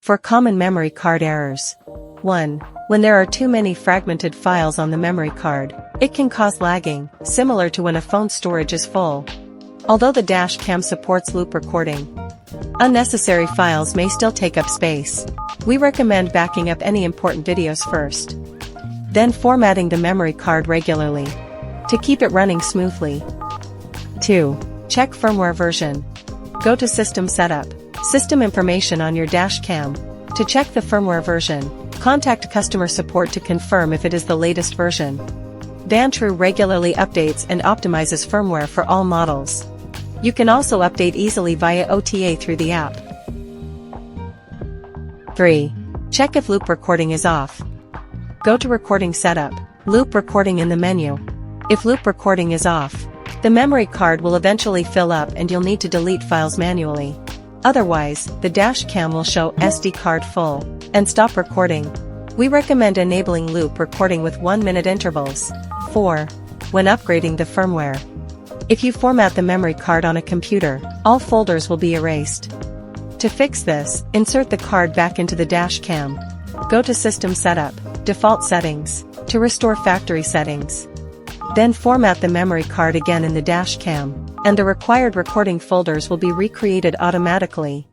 For common memory card errors. 1. When there are too many fragmented files on the memory card, it can cause lagging, similar to when a phone's storage is full. Although the dash cam supports loop recording, unnecessary files may still take up space. We recommend backing up any important videos first. Then formatting the memory card regularly to keep it running smoothly. 2. Check firmware version. Go to System Setup, System Information on your dash cam. To check the firmware version, contact customer support to confirm if it is the latest version. Vantrue regularly updates and optimizes firmware for all models. You can also update easily via OTA through the app. 3. Check if loop recording is off. Go to Recording Setup, Loop Recording in the menu. If loop recording is off, the memory card will eventually fill up and you'll need to delete files manually. Otherwise, the dash cam will show SD card full and stop recording. We recommend enabling loop recording with 1-minute intervals. 4. When upgrading the firmware. If you format the memory card on a computer, all folders will be erased. To fix this, insert the card back into the dash cam. Go to System Setup, Default Settings, to restore factory settings. Then format the memory card again in the dash cam, and the required recording folders will be recreated automatically.